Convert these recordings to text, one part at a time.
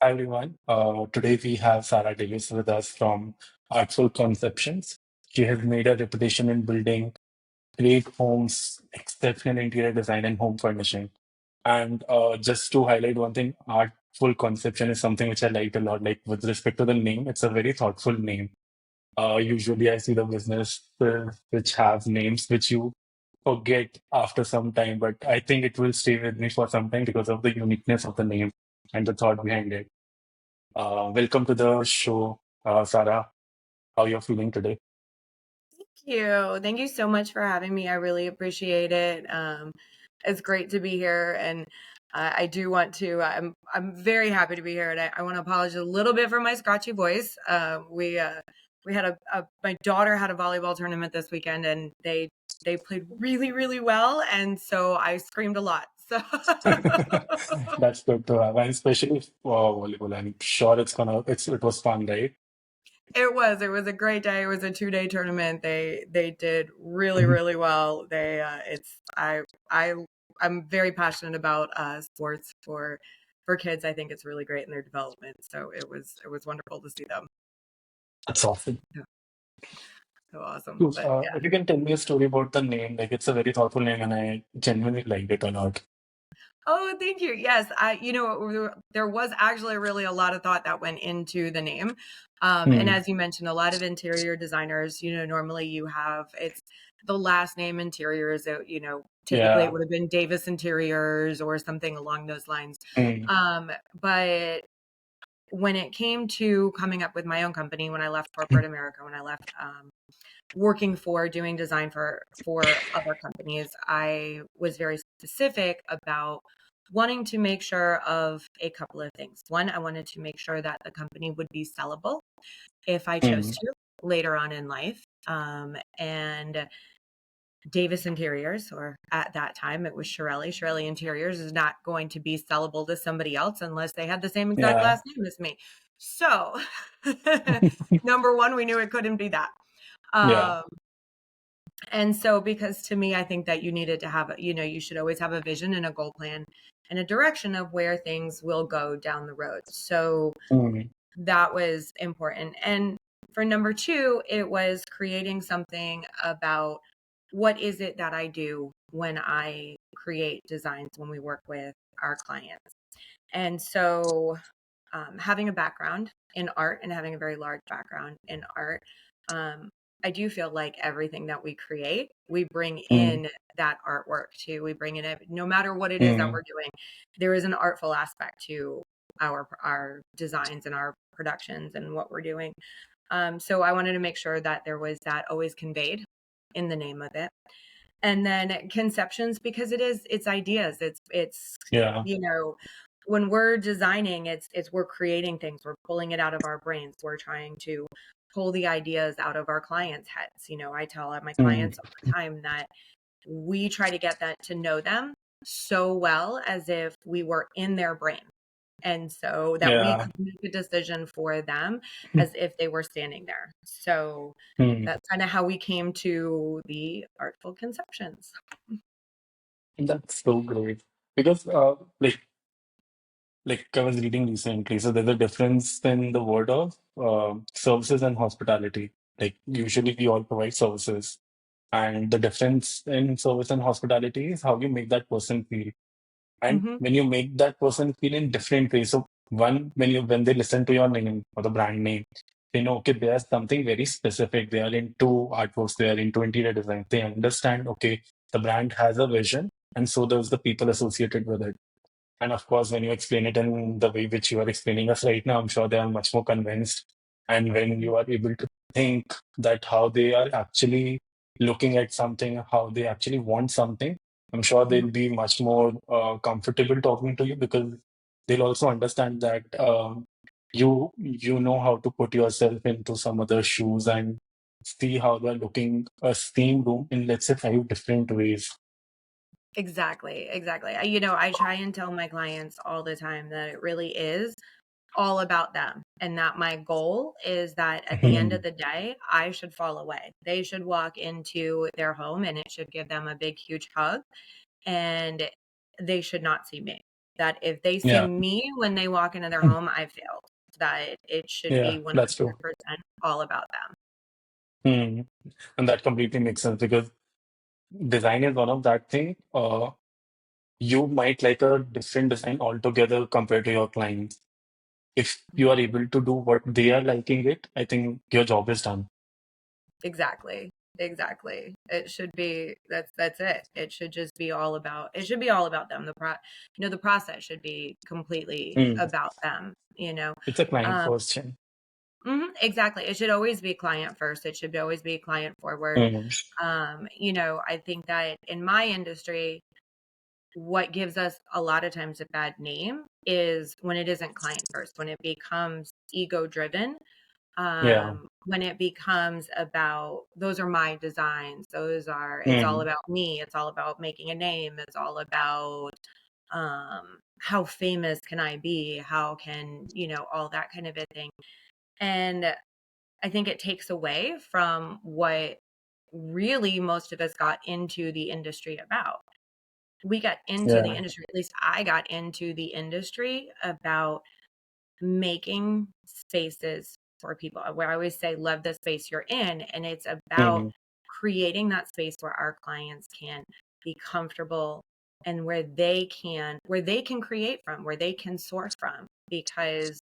Hi everyone. Today we have Sara Davis with us from Artful Conceptions. She has made a reputation in building great homes, exceptional interior design, and home furnishing. And just to highlight one thing, Artful Conception is something which I liked a lot. Like with respect to the name, it's a very thoughtful name. Usually, I see the business which have names which you forget after some time, but I think it will stay with me for some time because of the uniqueness of the name and the thought behind it. Welcome to the show, Sarah. How you're feeling today? You. Thank you so much for having me. I really appreciate it. It's great to be here, and I do want to. I'm very happy to be here, and I want to apologize a little bit for my scratchy voice. We had my daughter had a volleyball tournament this weekend, and they played really well, and so I screamed a lot. So That's good to have, and especially for volleyball. I'm sure it was fun, right? it was a great day. It was a 2-day tournament. They did really well. They it's I I'm very passionate about sports for kids. I think it's really great in their development. So it was wonderful to see them. That's awesome. Yeah, so awesome. Cool. But If you can tell me a story about the name, like it's a very thoughtful name, and I genuinely liked it a lot. oh, thank you. Yes, there was actually really a lot of thought that went into the name. And Hmm. as you mentioned, a lot of interior designers, normally you have it's the last name interiors, typically it Yeah. would have been Davis Interiors or something along those lines. Hmm. But when it came to coming up with my own company, when I left corporate America, when I left working for doing design for other companies, I was very specific about wanting to make sure of a couple of things. One, I wanted to make sure that the company would be sellable if I chose Hmm. to later on in life. And Davis Interiors, or at that time it was Shirelli. Shirelli Interiors is not going to be sellable to somebody else unless they had the same exact Yeah. last name as me. So, number one, we knew it couldn't be that. Yeah. Um, and so, because to me, I think that you needed to have, you should always have a vision and a goal plan and a direction of where things will go down the road. So Hmm. that was important. And for number two, it was creating something about what is it that I do when I create designs when we work with our clients. And so, having a background in art and having a very large background in art, um, I do feel like everything that we create, we bring Hmm. in that artwork too. We bring in it, no matter what it is that Hmm. we're doing. There is an artful aspect to our designs and our productions and what we're doing. So I wanted to make sure that there was that always conveyed in the name of it. And then conceptions, because it's ideas. It's Yeah. you know when we're designing, it's we're creating things, we're pulling it out of our brains, we're trying to pull the ideas out of our clients' heads. I tell my Hmm. clients all the time that we try to get that to know them so well as if we were in their brain, and so that we Yeah. could make a decision for them as if they were standing there. So Hmm. that's kind of how we came to the Artful Conceptions. That's so great because like I was reading recently, so there's a difference in the word of services and hospitality. Like usually we all provide services, and the difference in service and hospitality is how you make that person feel. And Hmm. when you make that person feel in different ways, so one when they listen to your name or the brand name, they know okay, there's something very specific. They are into artworks, they are into interior design. They understand okay, the brand has a vision, and so does the people associated with it. And of course, when you explain it in the way which you are explaining us right now, I'm sure they are much more convinced. And when you are able to think that how they are actually looking at something, how they actually want something, I'm sure they'll be much more comfortable talking to you because they'll also understand that you know how to put yourself into some other shoes and see how they're looking a same room in let's say five different ways. Exactly, exactly. I try and tell my clients all the time that it really is all about them, and that my goal is that at the end of the day, I should fall away. They should walk into their home and it should give them a big, huge hug, and they should not see me. that if they see Yeah. me when they walk into their home, I failed. That it should Yeah, be that's true. 100% all about them. Hmm. And that completely makes sense because design is one of that thing. You might like a different design altogether compared to your clients. If you are able to do what they are liking it, I think your job is done. Exactly. Exactly. It should be that's it. It should just be all about it should be all about them. The process should be completely Hmm. about them, you know. It's a client Um first thing. exactly. It should always be client first. It should always be client forward. Hmm. I think that in my industry, what gives us a lot of times a bad name is when it isn't client first, when it becomes ego driven, Yeah. when it becomes about those are my designs, it's all Hmm. about me, it's all about making a name, it's all about how famous can I be, how can, all that kind of a thing. And I think it takes away from what really most of us got into the industry about. We got into the Yeah. industry, at least I got into the industry about making spaces for people. Where I always say, love the space you're in. And it's about Hmm. creating that space where our clients can be comfortable and where they can create from, where they can source from. Because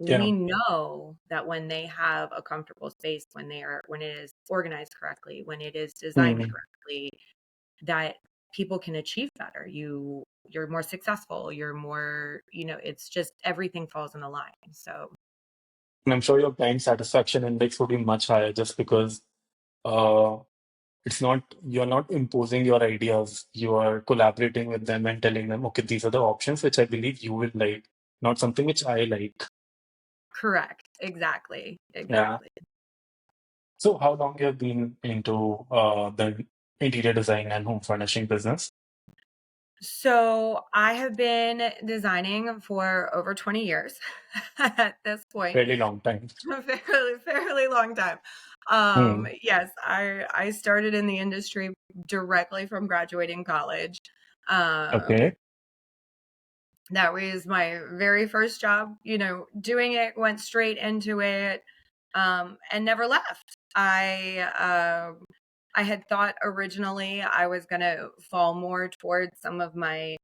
Yeah. we know that when they have a comfortable space, when it is organized correctly, when it is designed Hmm. correctly, that people can achieve better. You're more successful, you're more, it's just everything falls in the line. So And I'm sure your client satisfaction index would be much higher just because uh, it's not, you're not imposing your ideas. You are collaborating with them and telling them, okay, these are the options which I believe you will like, not something which I like. correct. Exactly. Yeah. Exactly. So how long you have been into the interior design and home furnishing business? So I have been designing for over 20 years at this point. Fairly long time. A fairly long time. Hmm. Yes, I started in the industry directly from graduating college. Um, Okay. That was my very first job, doing it, went straight into it, and never left. I had thought originally I was going to fall more towards some of my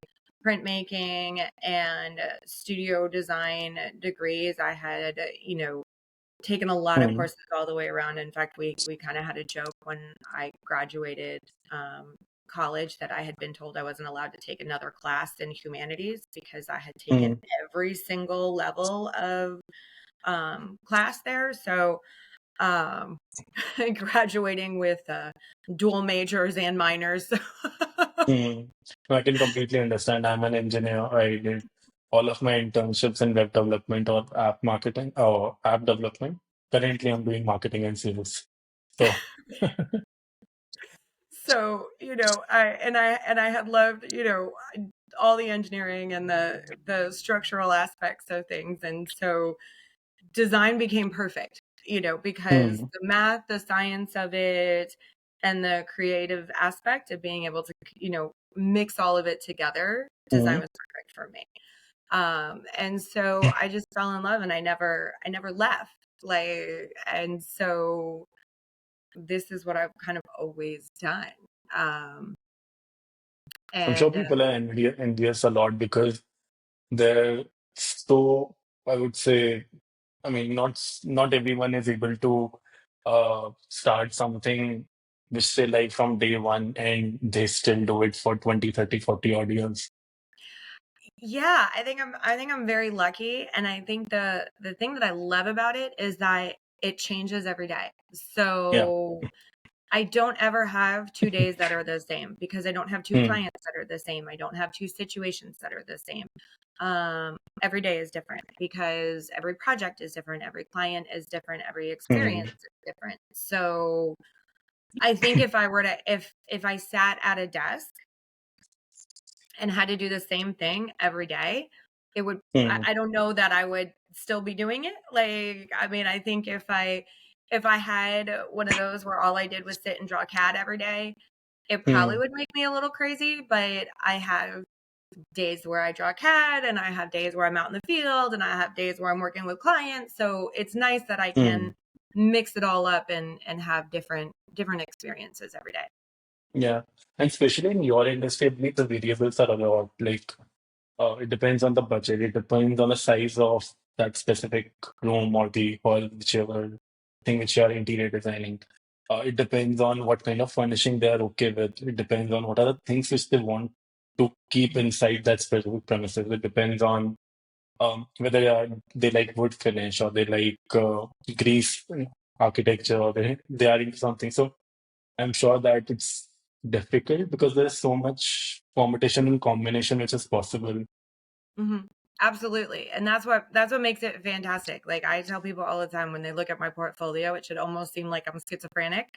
printmaking and studio design degrees. I had, taken a lot of Hmm. courses all the way around. In fact, we kind of had a joke when I graduated college that I had been told I wasn't allowed to take another class in humanities because I had taken Hmm. every single level of class there. So um, graduating with dual majors and minors. Hmm. I can completely understand. I'm an engineer. I did all of my internships in web development or app marketing or app development. Currently, I'm doing marketing and sales. So, So I had loved all the engineering and the structural aspects of things, and so design became perfect, because hmm. the math, the science of it, and the creative aspect of being able to mix all of it together, design Hmm. was perfect for me. And so I just fell in love, and I never left. Like, and so this is what I've kind of always done. Um, I'm sure and people are envious a lot because they're so, I would say, I mean, not everyone is able to start something which they like from day one and they still do it for 20, 30, 40 odd years. yeah, I think I'm very lucky, and I think the thing that I love about it is that it changes every day. Yeah. So I don't ever have 2 days that are the same because I don't have 2 Hmm. clients that are the same. I don't have 2 situations that are the same. Every day is different because every project is different, every client is different, every Hmm. experience is different. So I think if I sat at a desk and had to do the same thing every day, it would I, Hmm. I don't know that I would still be doing it. Like, I mean, I think if I had one of those where all I did was sit and draw CAD every day, it probably Hmm. would make me a little crazy, but I have days where I draw CAD, and I have days where I'm out in the field, and I have days where I'm working with clients. So it's nice that I Hmm. can mix it all up and have different experiences every day. Yeah. And especially in your industry, I believe the variables are a lot. Like, it depends on the budget. It depends on the size of that specific room or the hall, whichever thing which you are interior designing. It depends on what kind of furnishing they are okay with. It depends on what are the things which they want to keep inside that specific premises. It depends on whether they like wood finish or they like grease architecture or they are into something. So I'm sure that it's difficult because there's so much competition and combination which is possible. Mhm. Absolutely, and that's what makes it fantastic. Like, I tell people all the time when they look at my portfolio, it should almost seem like I'm schizophrenic,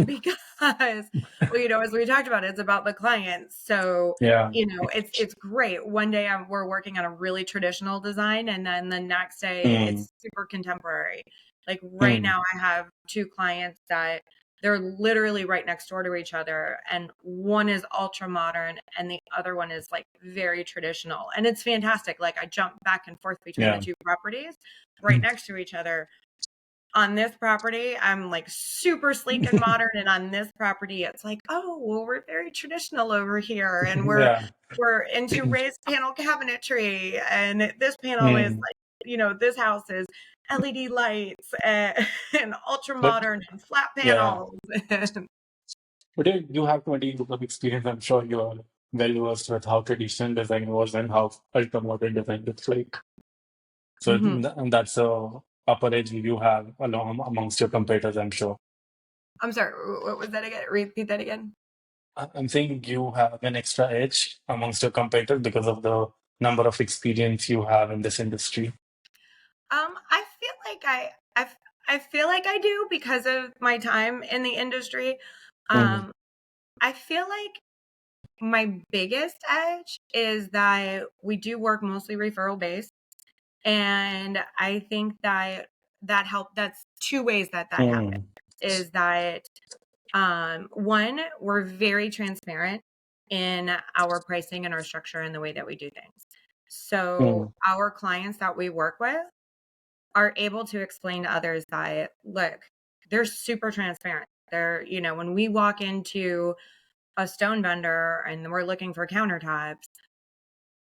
because, well, as we talked about, it's about the clients. So, Yeah. it's great. One day we're working on a really traditional design, and then the next day Mm, it's super contemporary. Like, right mm, now, I have 2 clients that they're literally right next door to each other, and one is ultra modern and the other one is like very traditional. And it's fantastic. Like, I jump back and forth between the yeah. two properties right next to each other. On this property, I'm like super sleek and modern, and on this property, it's like, oh, well, we're very traditional over here, and Yeah. we're into raised panel cabinetry, and this panel is Mm. like, this house is LED lights and, and ultra But modern and flat yeah, panels. but you have 20 years of experience. I'm sure you are well versed with how traditional design was and how ultra modern design looks like. So Mhm. and that's a upper edge you have along amongst your competitors, I'm sure. I'm sorry, what was that again? Repeat that again. I'm saying you have an extra edge amongst your competitors because of the number of experience you have in this industry. I feel like I feel like I do because of my time in the industry. Mm, Um, I feel like my biggest edge is that we do work mostly referral based, and I think that that's two ways that happens. mm, Is that one, we're very transparent in our pricing and our structure and the way that we do things. So mm, our clients that we work with are able to explain to others that, look, they're super transparent. When we walk into a stone vendor and we're looking for countertops,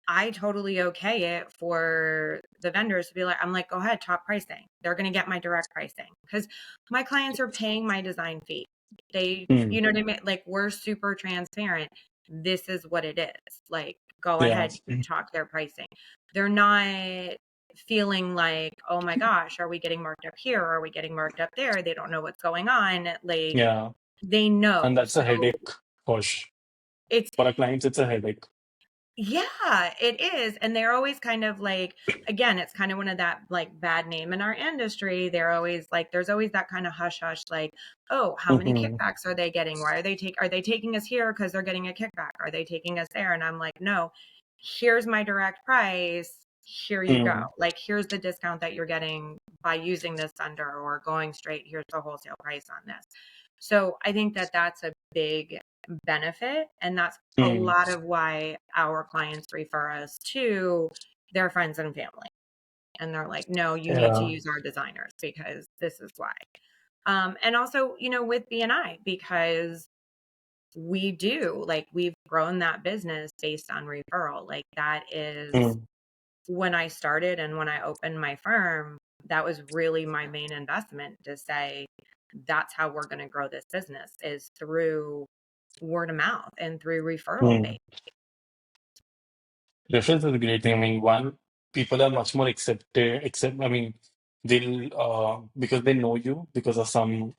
I totally okay it for the vendors to be like, I'm like, go ahead, top pricing. They're going to get my direct pricing because my clients are paying my design fee. mm. You know what I mean? Like, we're super transparent. This is what it is. Like, go Yeah. ahead, talk their pricing. They're not feeling like, oh my gosh, are we getting marked up here? Are we getting marked up there? They don't know what's going on. Like, Yeah. they And know. that's a So headache for it's, for our clients, it's a headache. yeah, it is. And they're always kind of like, again, it's kind of one of that like bad name in our industry. They're always like, there's always that kind of hush hush, like, oh, how many Hmm. kickbacks are they getting? Why are they taking us here because they're getting a kickback? Are they taking us there? And I'm like, no, here's my direct price. Here you go. Mm, Like, here's the discount that you're getting by using this under or going straight. Here's the wholesale price on this. So I think that that's a big benefit. And that's a mm. lot of why our clients refer us to their friends and family. And they're like, no, you need to Yeah. use our designers because this is why. And also, with BNI, because we've grown that business based on referral. Like, that is Mm, when I started and when I opened my firm, that was really my main investment to say, that's how we're going to grow this business is through word of mouth and through referral base. mm. Reference is a great thing. I mean, one, people are much more I mean, they'll, because they know you because of some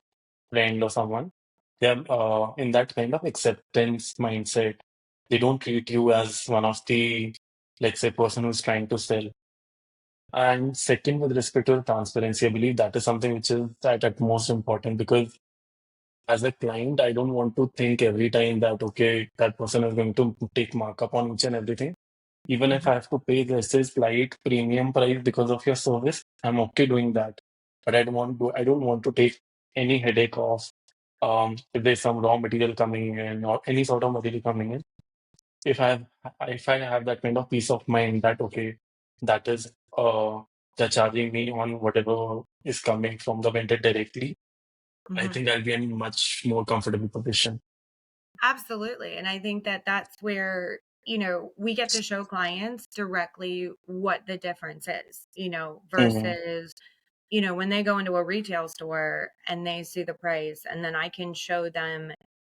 friend or someone, they're in that kind of acceptance mindset. They don't treat you as one of the, let's say, person who's trying to sell. And second, with respect to the transparency, I believe that is something which is at most important because as a client, I don't want to think every time that, okay, that person is going to take markup on each and everything. Even if Mhm. I have to pay this is slight premium price because of your service, I'm okay doing that. But I don't want to take any headache of if there's some raw material coming in or any sort of material coming in. if I have that kind of peace of mind that okay, that is they're charging me on whatever is coming from the vendor directly, I Mhm. think I'll be in a much more comfortable position. Absolutely. And I think that that's where, we get to show clients directly what the difference is, Mm, versus, when they go into a retail store and they see the price, and then I can show them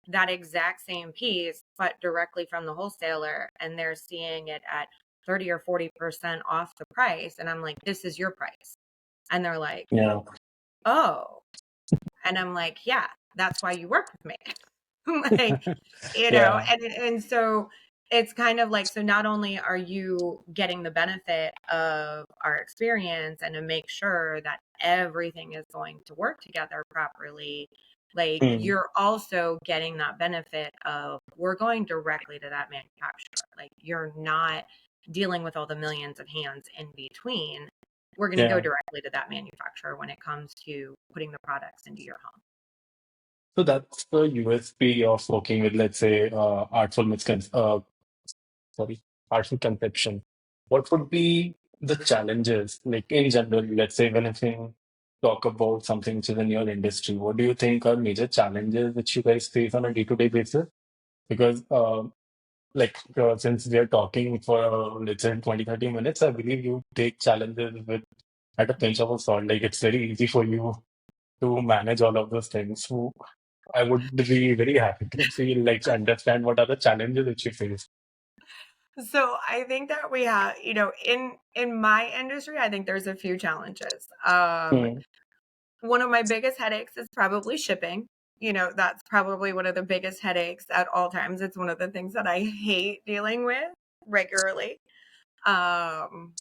that exact same piece, but directly from the wholesaler, and they're seeing it at 30 or 40% off the price. And I'm like, this is your price. And they're like, yeah. oh, and I'm like, yeah, that's why you work with me. Like, Yeah. and so it's kind of like, so not only are you getting the benefit of our experience and to make sure that everything is going to work together properly, like Mm, you're also getting that benefit of we're going directly to that manufacturer. Like you're not dealing with all the millions of hands in between. We're going to go yeah. directly to that manufacturer when it comes to putting the products into your home. So that's the USP of working with, let's say, sorry, artful conception. What would be the challenges, like in general, let's say when if you talk about something which is in your industry, what do you think are major challenges which you guys face on a day-to-day basis? Because since we are talking for let's say 20, 30 minutes, I believe you take challenges with at a pinch of a salt. Like it's very easy for you to manage all of those things. So I would be very happy to feel like understand what are the challenges that you face. So I think that we have, in my industry, I think there's a few challenges. Hmm. One of my biggest headaches is probably shipping. That's probably one of the biggest headaches at all times. It's one of the things that I hate dealing with regularly. Um,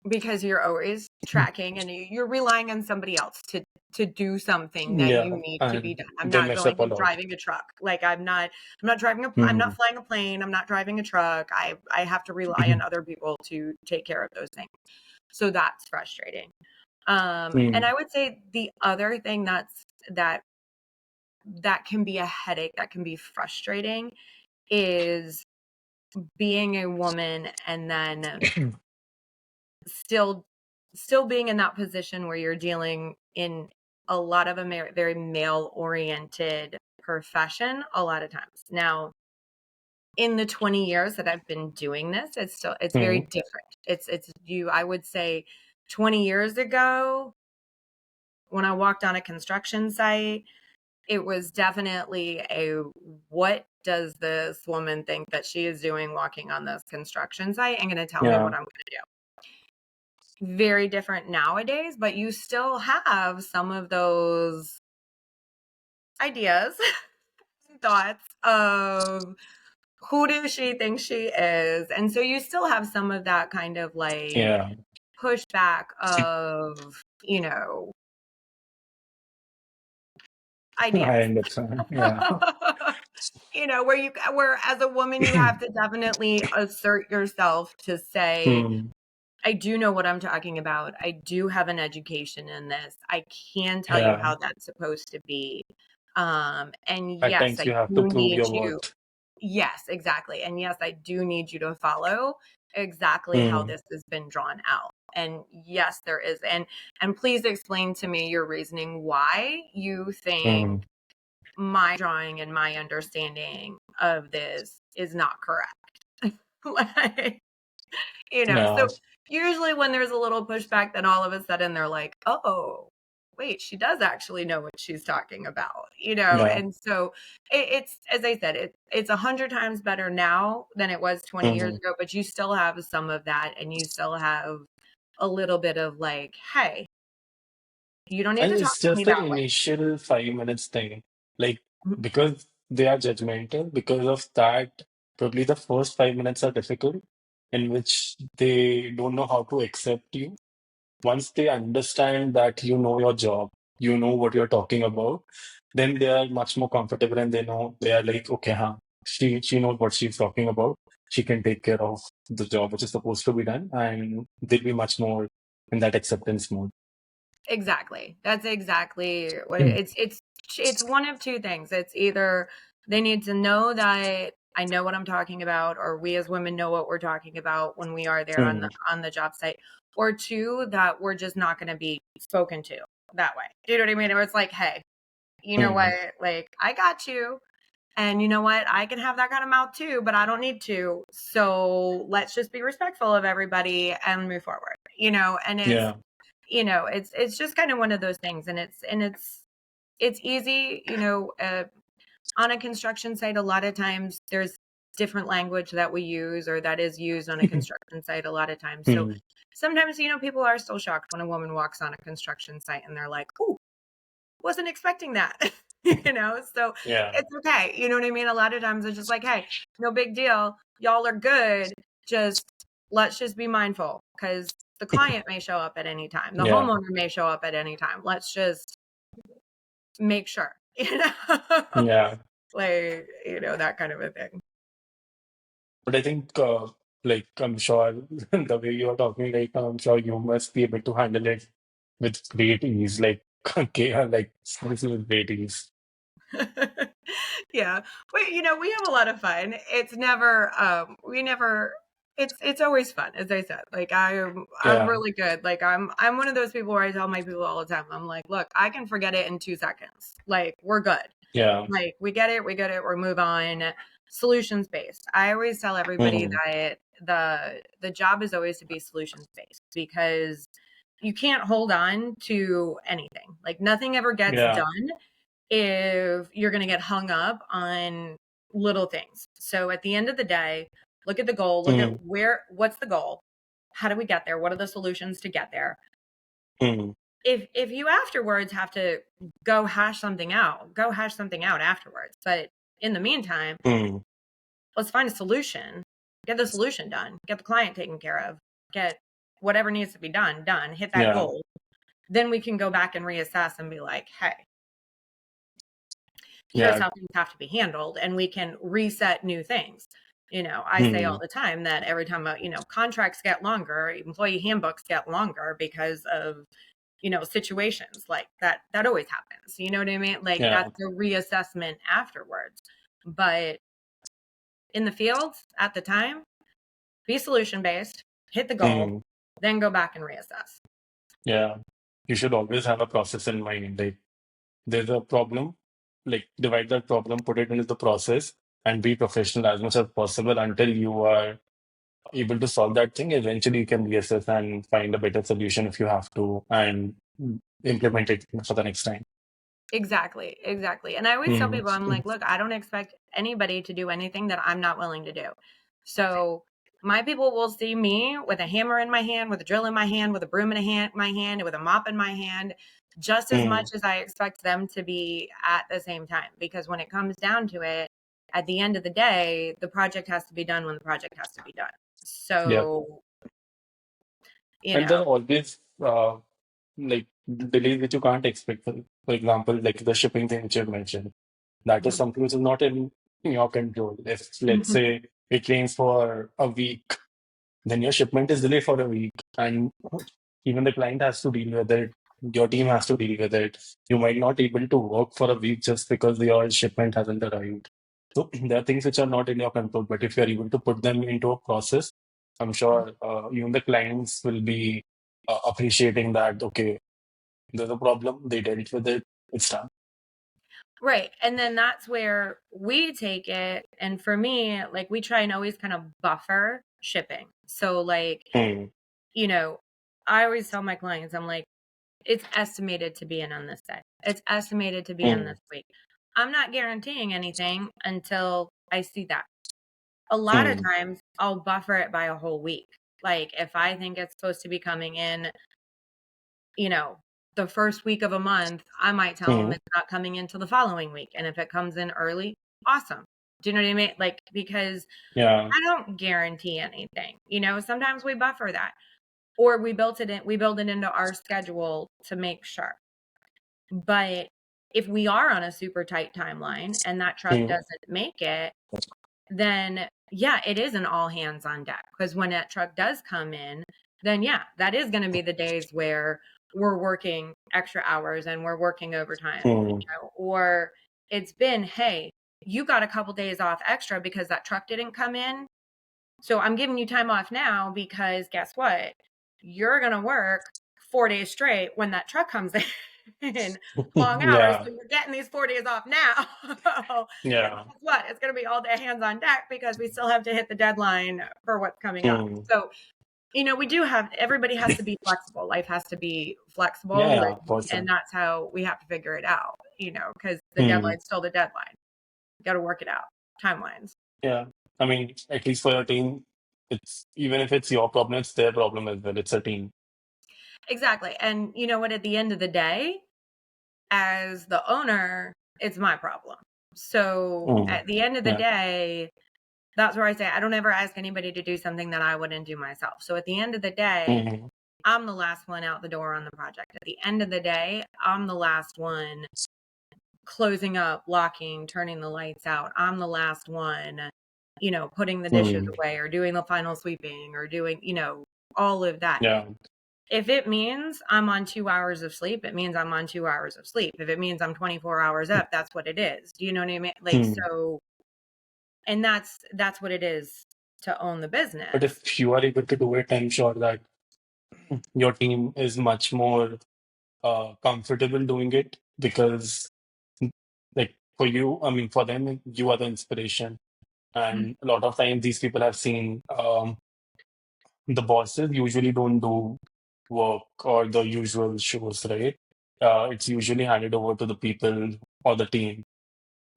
because you're always tracking and you're relying on somebody else to do something that Yeah, you need to be and done. I'm they not mess up going a and lot. driving a truck. Like I'm not Hmm. flying a plane, I'm not driving a truck. I have to rely on other people to take care of those things. So that's frustrating. And Hmm. I would say the other thing that that can be a headache, that can be frustrating, is being a woman and then still still being in that position where you're dealing in a lot of a very male oriented profession a lot of times. Now, in the 20 years that I've been doing this, it's very Hmm. different. It's you I would say 20 years ago when I walked on a construction site, it was definitely a what does this woman think that she is doing walking on this construction site and going to tell me Yeah, what I'm going to do? Very different nowadays, but you still have some of those ideas, thoughts of who does she think she is? And so you still have some of that kind of like yeah, pushback of, I ideas. understand. Yeah. Where as a woman you have to definitely assert yourself to say, Hmm. I do know what I'm talking about. I do have an education in this. I can tell you Yeah. how that's supposed to be. And At yes, times I you have to do prove need your you. worth. Yes, exactly. And yes, I do need you to follow exactly how Hmm. this has been drawn out. And yes, there is. And please explain to me your reasoning why you Hmm. think my drawing and my understanding of this is not correct. Like, Yeah. so usually when there's a little pushback, then all of a sudden they're like, oh, wait, she does actually know what she's talking about, Yeah. and so it's, as I said, it's 100 times better now than it was 20 years Hmm. ago, but you still have some of that, and you still have a little bit of like, hey, you don't need And to talk it's to me just the that way. initial 5 minutes thing. Like, Mhm. because they are judgmental, because of that, probably the first 5 minutes are difficult, in which they don't know how to accept you. Once they understand that you know your job, you know what you're talking about, then they are much more comfortable and they are like, okay, huh, she knows what she's talking about. She can take care of the job which is supposed to be done, and they'll be much more in that acceptance mode. Exactly. That's exactly what Mm. it's one of two things. It's either they need to know that I know what I'm talking about, or we as women know what we're talking about when we are there Mm. on the job site, or two, that we're just not going to be spoken to that way. Do you know what I mean? Or it's like, hey, you know what? Mm. Like, I got you. And you know what? I can have that kind of mouth too, but I don't need to. So let's just be respectful of everybody and move forward. And Yeah. it's just kind of one of those things. And it's easy, on a construction site. A lot of times there's different language that we use, or that is used on a construction site a lot of times. So Mm. sometimes, people are still shocked when a woman walks on a construction site and they're like, "Oh, wasn't expecting that." So Yeah. it's okay. You know what I mean? A lot of times it's just like, hey, no big deal. Y'all are good. Just let's just be mindful, because the client may show up at any time. The Yeah. homeowner may show up at any time. Let's just make sure, you know, Yeah. like, that kind of a thing. But I think, like, I'm sure the way you are talking right now, I'm sure you must be able to handle it with great ease. Like, okay, like, seriously with great ease. Yeah. We have a lot of fun. It's never, we never, it's always fun. As I said, like, I'm Yeah. really good. Like, I'm one of those people where I tell my people all the time, I'm like, look, I can forget it in 2 seconds. Like, we're good. Yeah. Like, we get it. We move on. Solutions based. I always tell everybody Mm. that the job is always to be solutions based, because you can't hold on to anything. Like, nothing ever gets Yeah. done if you're going to get hung up on little things. So at the end of the day, look at the goal, look at Mm. what's the goal? How do we get there? What are the solutions to get there? Mm. If you afterwards have to go hash something out, go hash something out afterwards. But in the meantime, Mm. let's find a solution, get the solution done, get the client taken care of, get whatever needs to be done, hit that Yeah. goal. Then we can go back and reassess and be like, hey, here's Yeah. how things have to be handled, and we can reset new things. I say all Mm. the time that every time contracts get longer, employee handbooks get longer because of situations like that always happens. You know what I mean? Like, Yeah. that's a reassessment afterwards. But in the field at the time, be solution based, hit the goal, Mm. then go back and reassess. Yeah. You should always have a process in mind. Like, there's a problem, like, divide that problem, put it into the process, and be professional as much as possible until you are able to solve that thing. Eventually, you can reassess and find a better solution if you have to, and implement it for the next time. Exactly. And I always tell Mm. people, I'm like, look, I don't expect anybody to do anything that I'm not willing to do. So my people will see me with a hammer in my hand, with a drill in my hand, with a broom in my hand, with a mop in my hand, just as much Mm. as I expect them to be at the same time. Because when it comes down to it, at the end of the day, the project has to be done when the project has to be done. Yep. So, you And there are know, always like delays which you can't expect. For example, like the shipping thing which you've mentioned. That is something which is not in your control. If, let's say, it rains for a week, then your shipment is delayed for a week, and even the client has to deal with it. Your team has to deal with it. You might not able to work for a week just because your shipment hasn't arrived. So there are things which are not in your control, but if you are able to put them into a process, I'm sure even the clients will be appreciating that. Okay, there's a problem. They dealt with it. It's done. Right. And then that's where we take it. And for me, like, we try and always kind of buffer shipping. So, like, Hmm. you know, I always tell my clients, I'm like, it's estimated to be in on this day. It's estimated to be in Hmm. this week. I'm not guaranteeing anything until I see that. A lot of Hmm. times I'll buffer it by a whole week. Like, if I think it's supposed to be coming in, you know, the first week of a month, I might tell them Hmm. it's not coming into the following week. And if it comes in early, awesome. Do you know what I mean? Like, because Yeah. I don't guarantee anything. Sometimes we buffer that, or we build it into our schedule to make sure. But if we are on a super tight timeline and that truck Hmm. doesn't make it, then yeah, it is an all hands on deck, because when that truck does come in, then yeah, that is going to be the days where we're working extra hours and we're working overtime, Hmm. or it's been, hey, you got a couple days off extra because that truck didn't come in. So I'm giving you time off now because guess what? You're going to work 4 days straight when that truck comes in, long hours. Yeah. So you're getting these 4 days off now. And Yeah. guess what? It's going to be all day hands on deck because we still have to hit the deadline for what's coming up. Hmm. So, everybody has to be flexible. Life has to be Yeah, flexible. yeah, for And sure. that's how we have to figure it out, because the Hmm. deadline's still the deadline. You got to work it out. Timelines. Yeah. I mean, at least for your team, it's even if it's your problem, it's their problem as well. It's a team. Exactly. And you know what? At the end of the day, as the owner, it's my problem. So Mm. at the end of the Yeah. day, that's where I say I don't ever ask anybody to do something that I wouldn't do myself. So at the end of the day, Hmm. I'm the last one out the door on the project. At the end of the day, I'm the last one closing up, locking, turning the lights out. I'm the last one, putting the dishes Mm. away or doing the final sweeping or doing, all of that. Yeah. If it means I'm on 2 hours of sleep, it means I'm on 2 hours of sleep. If it means I'm 24 hours up, that's what it is. Do you know what I mean? Like, Mm. so, and that's what it is to own the But business. if you are able to do it, I'm sure that your team is much more comfortable doing it because, like, for you, I mean, for them, you are the inspiration. Mhm. And a lot of times, these people have seen the bosses usually don't do work or the usual shows, right? It's usually handed over to the people or the team.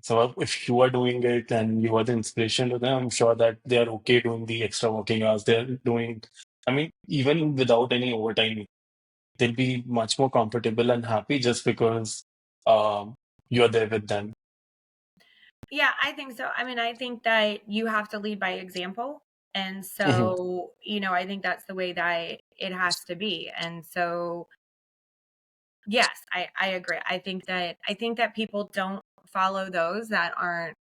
So if you are doing it and you are the inspiration to them, I'm sure that they are okay doing the extra working hours. They're doing, I mean, even without any overtime, they'll be much more comfortable and happy just because um, you're there with them. Yeah, I think so. I mean, I think that you have to lead by example. And Mhm. so, I think that's the way that it has to be. And so, yes, I agree. I think that people don't follow those that aren't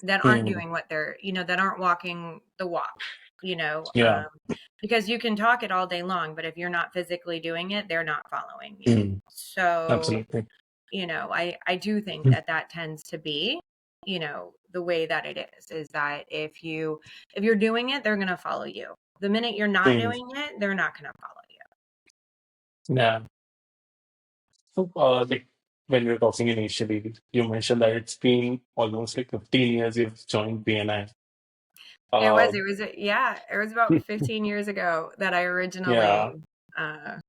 Mm. doing what that aren't walking the walk, you know, Yeah. um, because you can talk it all day long, but if you're not physically doing it, they're not following you. Mm. So, Absolutely. I do think that tends to be, the way that it is that if you're doing it, they're going to follow you. The minute you're not Mm. doing it, they're not going to follow you. Yeah. So, like when we were talking initially, you mentioned that it's been almost like 15 years you've joined BNI. It was, Uh, it was, yeah, it was about 15 years ago that I yeah. originally uh,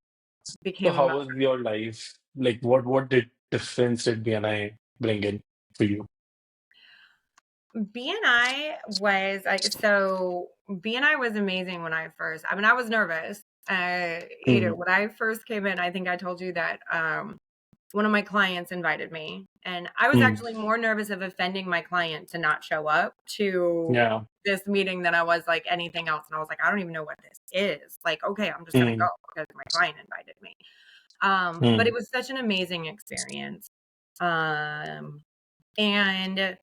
So, became a how member. was your life? Like, what did difference did BNI bring in for you? BNI was like, so BNI was amazing when I was nervous. Mm. When I first came in, I think I told you that one of my clients invited me, and I was Mm. actually more nervous of offending my client to not show up to Yeah. this meeting than I was like anything else. And I was like, I don't even know what this is. Like, okay, I'm just gonna go Mm. because my client invited me. But it Mm. was such an amazing experience. Um, and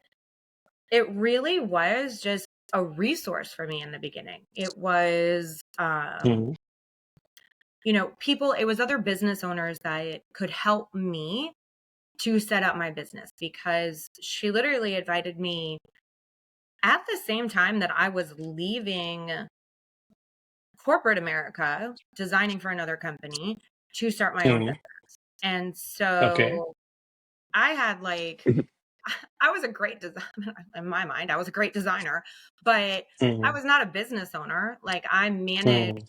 it really was just a resource for me in the beginning. It was, Mm. people, it was other business owners that could help me to set up my business because she literally invited me at the same time that I was leaving corporate America, designing for another company to start my own Mm. business. And Okay. so I had like, I was a great designer in my mind. I was a great designer, but I Mm. was not a business owner. Like I managed Mm.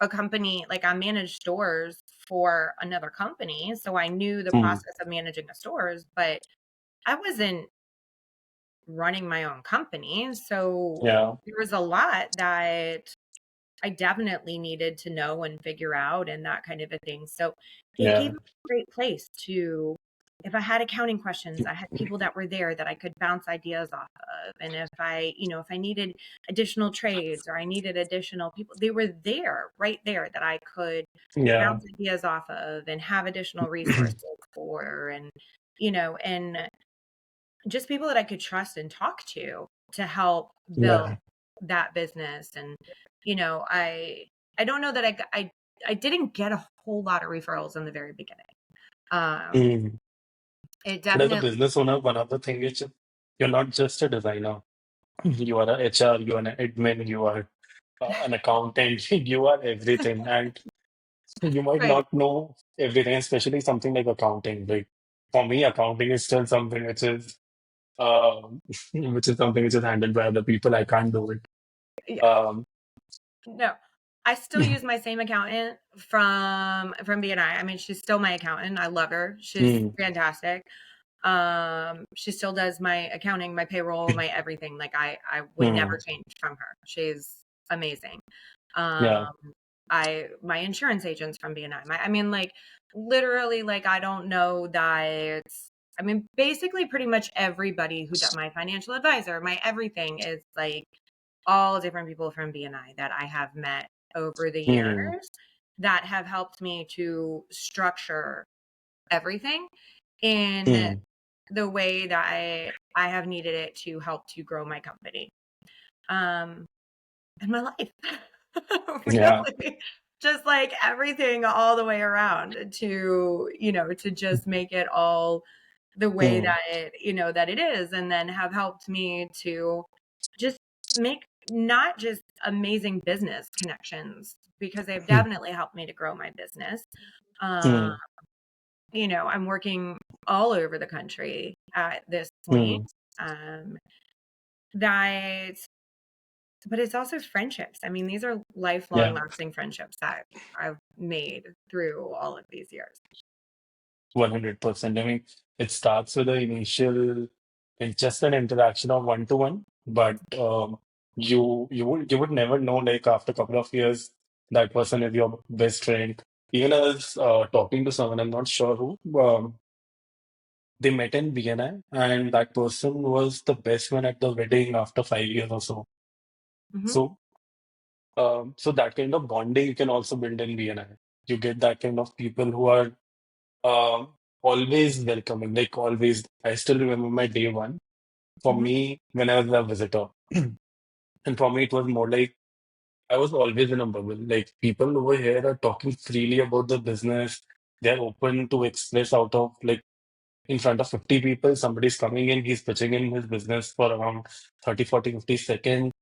a company, like I managed stores for another company. So I knew the Mm. process of managing the stores, but I wasn't running my own company. So Yeah. there was a lot that I definitely needed to know and figure out and that kind of a thing. So it gave Yeah. me a great place to, if I had accounting questions, I had people that were there that I could bounce ideas off of. And if I needed additional trades or I needed additional people, they were there, right there that I could Yeah. bounce ideas off of and have additional resources for. And just people that I could trust and talk to help build Yeah. that business. And, I don't know that I didn't get a whole lot of referrals in the very beginning. Um, Mm. it But as a definitely, business owner, one of the things which you're not just a designer. You are a HR, you are an admin, you are an accountant, you are everything. And you might Right. not know everything, especially something like accounting. Like for me, accounting is still something uh, which is something which is handled by other people. I can't do it. Yeah. Um, No. I still use my same accountant from BNI. I mean, she's still my accountant. I love her. She's mm, fantastic. She still does my accounting, my payroll, my everything. Like I would never mm, change from her. She's amazing. yeah. Um, my insurance agents from BNI. I mean, like literally, like I don't know that. I mean, basically, pretty much everybody who does my financial advisor, my everything is like all different people from BNI that I have met over the Mm, years that have helped me to structure everything in mm, the way that I have needed it to help to grow my company, um, and my life. yeah. Really, just like everything all the way around to, to just make it all the way Mm, that that it is, and then have helped me to just make not just amazing business connections because they've mm, definitely helped me to grow my business. Uh, mm, I'm working all over the country at this point. mm, Um, that, but it's also friendships. I mean, these are lifelong, yeah. lasting friendships that I've made through all of these years. 100%. I mean, it starts with the initial, it's just an interaction of one to one, but you would never know like after a couple of years that person is your best friend. Even I was talking to someone, I'm not sure who, they met in BNI, and that person was the best man at the wedding after 5 years or so. Hmm. So, so that kind of bonding you can also build in BNI. You get that kind of people who are always welcoming, like always. I still remember my day one. For Hmm. me, when I was a visitor, and for me, it was more like I was always in a bubble. Like people over here are talking freely about the business. They're open to express out of like in front of 50 people. Somebody's coming in, he's pitching in his business for around 30, 40, 50 seconds.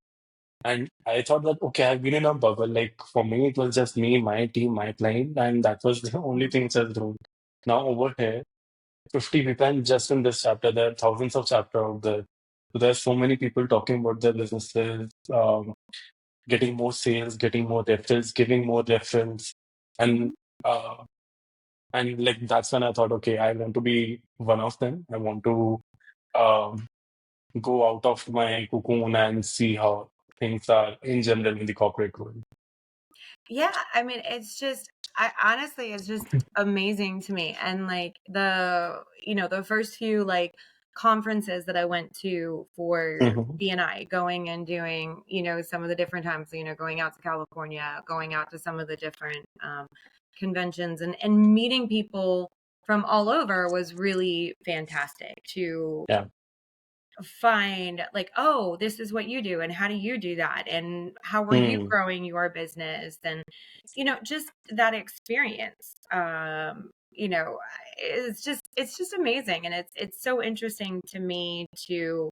And I thought that, okay, I've been in a bubble. Like for me, it was just me, my team, my client, and that was the only thing that's grown. Now over here, 50 people, and just in this chapter, there are thousands of chapters out there. So there's so many people talking about their businesses, getting more sales, getting more referrals, giving more referrals. And Hmm. uh, and like that's when I thought, okay, I want to be one of them. I want to um, go out of my cocoon and see how things are in general in the corporate world. Yeah, I mean, it's just, I honestly, it's just amazing to me. And like the first few like conferences that I went to for Hmm. BNI, going and doing, some of the different times, going out to California, going out to some of the different conventions and meeting people from all over was really fantastic to Yeah. find like, oh, this is what you do and how do you do that and how were you Mm, growing your business, and just that experience, it's just amazing, and it's so interesting to me to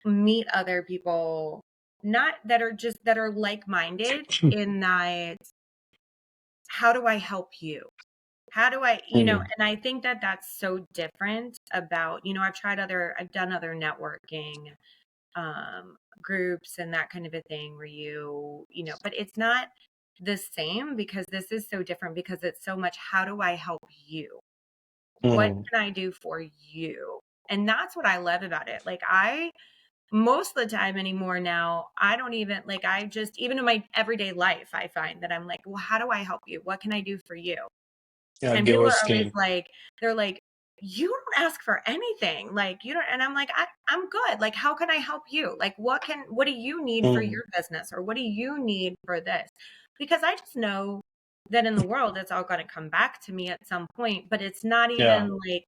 meet other people, not that are just that are like-minded in that, how do I help you, how do I, mm, and I think that that's so different about, I've done other networking groups and that kind of a thing where but it's not the same because this is so different because it's so much, how do I help you? What mm, can I do for you? And that's what I love about it. Like I most of the time anymore now, I don't even like I just even in my everyday life, I find that I'm like, well, how do I help you? What can I do for you? yeah, And give people us are always skin. like, they're like, "You don't ask for anything. Like, you don't," and I'm like, I'm good. Like, how can I help you? Like, what do you need for Mm, your business? Or what do you need for this? Because I just know that in the world, it's all going to come back to me at some point, but it's not yeah. even like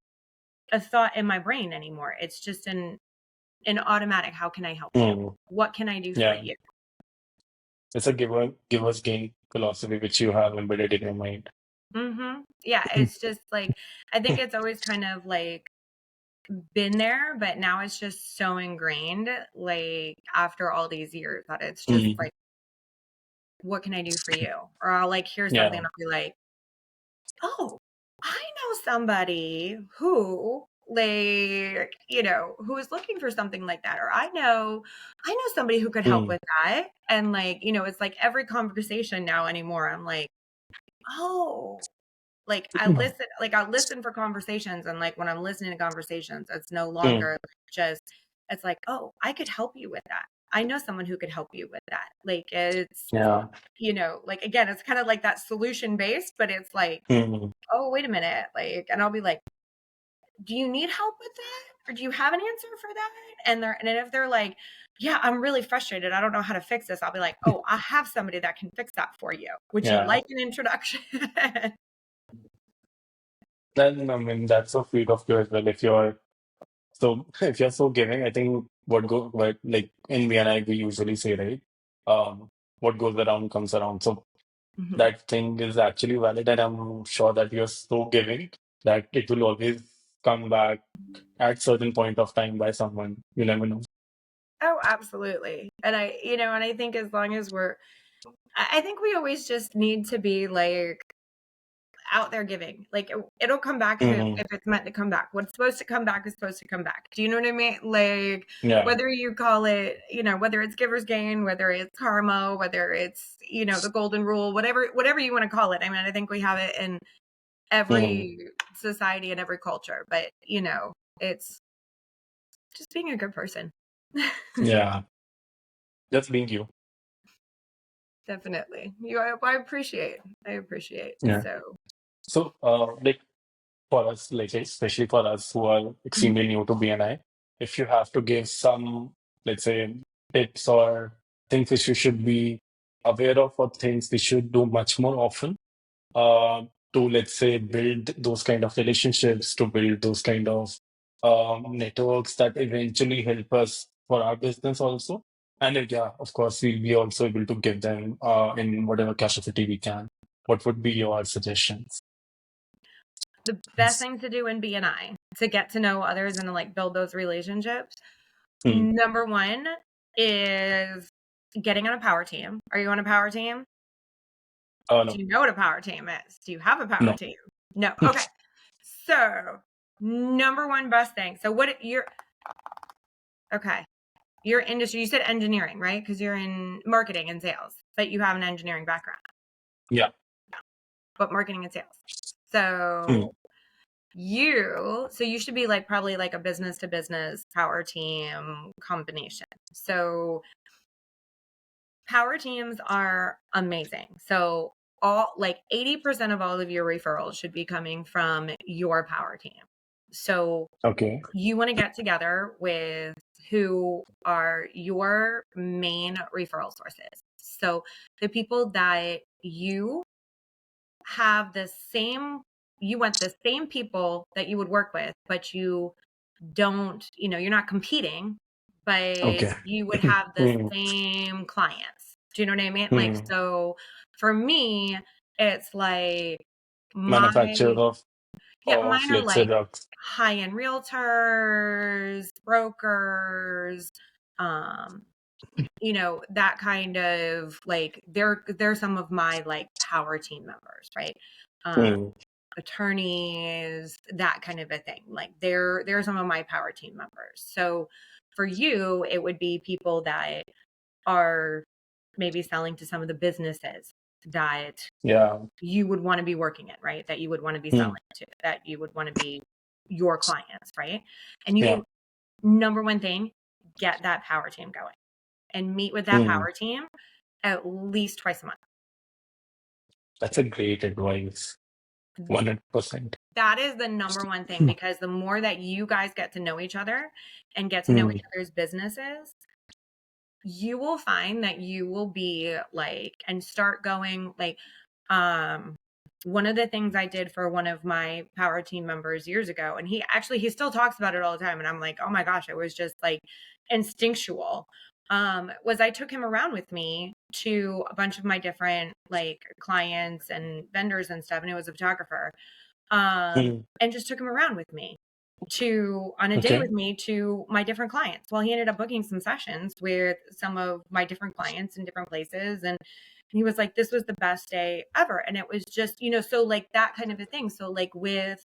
a thought in my brain anymore. It's just an automatic, how can I help you? Mm, What can I do for yeah. you? It's a give us gain philosophy which you have embedded in your mind. Yeah, it's just like I think it's always kind of like been there, but now it's just so ingrained, like after all these years, that it's just Mm. like, what can I do for you? Or I'll like hear something Yeah. and I'll be like, oh, I know somebody who like, who is looking for something like that. Or I know somebody who could help Mm. with that. And like, it's like every conversation now anymore, I'm like, oh, like I listen for conversations, and like when I'm listening to conversations, it's no Mm. longer just, it's like, oh, I could help you with that. I know someone who could help you with that. Like it's, Yeah. like again, it's kind of like that solution based, but it's like, Mm. oh, wait a minute. Like, and I'll be like, do you need help with that? Or do you have an answer for that? And if they're like, yeah, I'm really frustrated, I don't know how to fix this, I'll be like, oh, I have somebody that can fix that for you. Would you Yeah. like an introduction? Then I mean that's so sweet of you as well. If you're so giving, I think what like in Vienna we usually say, right? What goes around comes around. So Mhm. that thing is actually valid, and I'm sure that you're so giving that it will always come back at certain point of time by someone. You never know. Oh, absolutely. And I think as long as I think we always just need to be like out there giving. Like it'll come back if Hmm. it's meant to come back. What's supposed to come back is supposed to come back. Do you know what I mean? Like Yeah. whether you call it, whether it's giver's gain, whether it's karma, whether it's, the golden rule, whatever you want to call it. I mean, I think we have it in Hmm. every society and every culture, but it's just being a good person. Yeah. Just being you. Definitely. I appreciate. I appreciate. Yeah. So, So, like for us, like especially for us who are mhm. extremely new to BNI, if you have to give some, let's say, tips or things which you should be aware of, or things we should do much more often, uh, to let's say build those kind of relationships, to build those kind of networks that eventually help us for our business also. And yeah, of course, we'll be also able to give them in whatever capacity we can. What would be your suggestions? The best thing to do in BNI to get to know others and to like build those relationships. Hmm. Number one is getting on a power team. Are you on a power team? Oh Do no, you know what a power team is? Do you have a power no. team? No. Okay. So, number one best thing. So, what you're okay. Your industry, you said engineering, right? Because you're in marketing and sales, but you have an engineering background, Yeah. but marketing and sales. Hmm. So, you should be like probably like a business to business power team combination. So power teams are amazing. So all like 80% of all of your referrals should be coming from your power team. So Okay. you want to get together with who are your main referral sources. So the people that have the same you want the same people that you would work with, but you're not competing, but Okay. you would have the Hmm. same clients. Do you know what I mean? Like, Hmm. so for me, it's like Manufacturer my, yeah, of mine are let's say like drugs. high-end realtors, brokers, um, that kind of like they're some of my like power team members, right? Um, Hmm. attorneys, that kind of a thing. Like they're some of my power team members. So for you, it would be people that are maybe selling to some of the businesses that Yeah. you would want to be working in, right? That you would want to be Hmm. selling to, that you would want to be your clients, right? And Yeah. number one thing, get that power team going and meet with that Hmm. power team at least twice a month. That's a great advice. 100%. That is the number one thing, because the more that you guys get to know each other and get to know Hmm. each other's businesses, you will find that you will be like, and start going like, um, one of the things I did for one of my power team members years ago, and he still talks about it all the time. And I'm like, oh my gosh, it was just like instinctual. Was I took him around with me to a bunch of my different like clients and vendors and stuff. And it was a photographer, Hmm. and just took him around with me. on a day Okay. with me to my different clients. Well, he ended up booking some sessions with some of my different clients in different places. And he was like, this was the best day ever. And it was just, so like that kind of a thing. So like with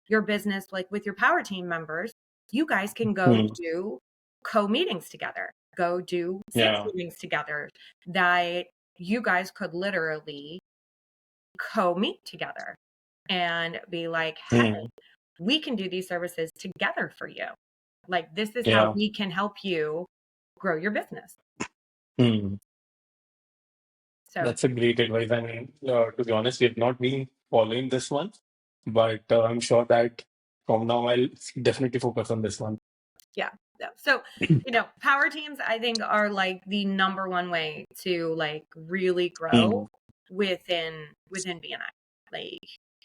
your business, like with your power team members, you guys can go Mm. do co-meetings together, go do sales Yeah. meetings together, that you guys could literally co-meet together and be like, hey, Mm. we can do these services together for you. Like, this is how Yeah. we can help you grow your business. Mm. So, That's a great advice. I mean, to be honest, we have not been following this one, but I'm sure that from now I'll definitely focus on this one. yeah. Yeah. So, power teams, I think, are like the number one way to like really grow Mm. within BNI. Like,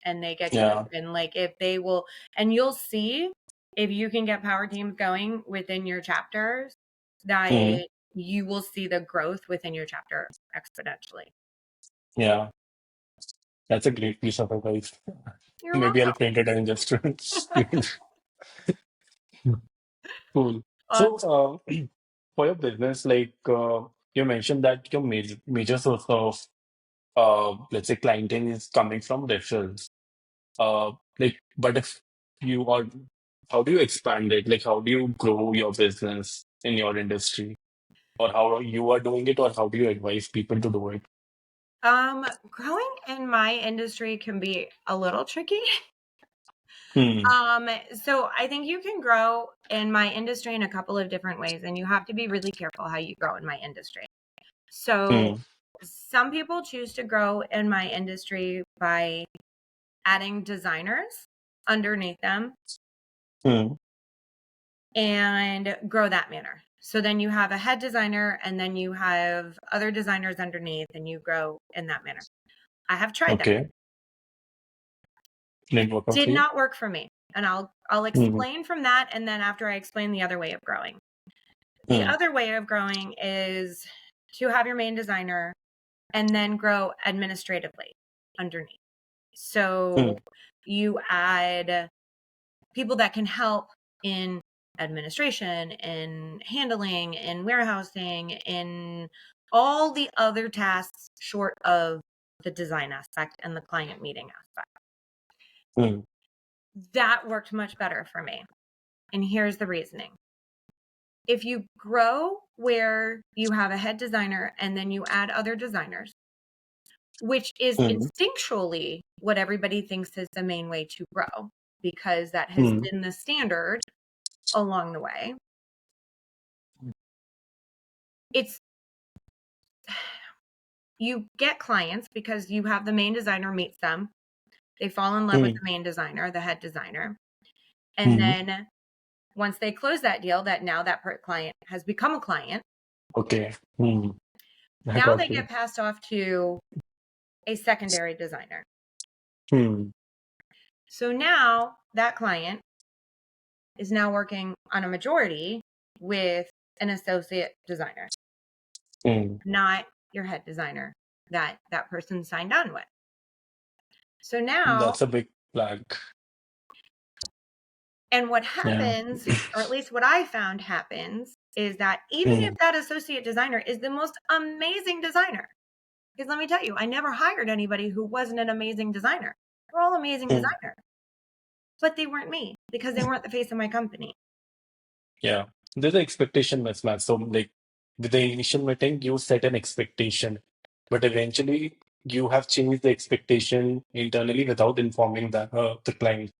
and they get you Yeah. open. Like, if they will, and you'll see if you can get power teams going within your chapters, Mm. that you will see the growth within your chapter exponentially. Yeah. That's a great piece of advice. You're Maybe I'll welcome. print it and just cool. Uh, So, for your business, like you mentioned that your major source of let's say clientele is coming from referrals. Like, but if you are, how do you expand it? Like, how do you grow your business in your industry, or how you are doing it, or how do you advise people to do it? Growing in my industry can be a little tricky. Hmm. So I think you can grow in my industry in a couple of different ways, and you have to be really careful how you grow in my industry. So Hmm. some people choose to grow in my industry by adding designers underneath them Hmm. and grow that manner. So then you have a head designer and then you have other designers underneath and you grow in that manner. I have tried that. Okay. It Didn't work out did for you? not work for me. And I'll Hmm. explain from that, and then after I explain the other way of growing. The Hmm. other way of growing is to have your main designer and then grow administratively underneath. Hmm. So you add people that can help in administration, in handling, in warehousing, in all the other tasks short of the design aspect and the client meeting aspect. Hmm. That worked much better for me. And here's the reasoning. If you grow where you have a head designer and then you add other designers, which is Hmm. instinctually what everybody thinks is the main way to grow, because that has Hmm. been the standard along the way. It's you get clients because you have the main designer meets them. They fall in love with Hmm. the main designer, the head designer. And Hmm. then once they close that deal, that now that client has become a client, Okay. Hmm. I now got they you. get passed off to a secondary designer. Hmm. So now that client is now working on a majority with an associate designer, Hmm. not your head designer that person signed on with. So now, That's a big flag. and what Yeah. happens, or at least what I found happens, is that even if Hmm. that associate designer is the most amazing designer, because let me tell you, I never hired anybody who wasn't an amazing designer. They're all amazing Hmm. designers, but they weren't me because they weren't the face of my company. Yeah. There's an expectation mismatch. So, like, with the initial meeting, you set an expectation, but eventually you have changed the expectation internally without informing the client.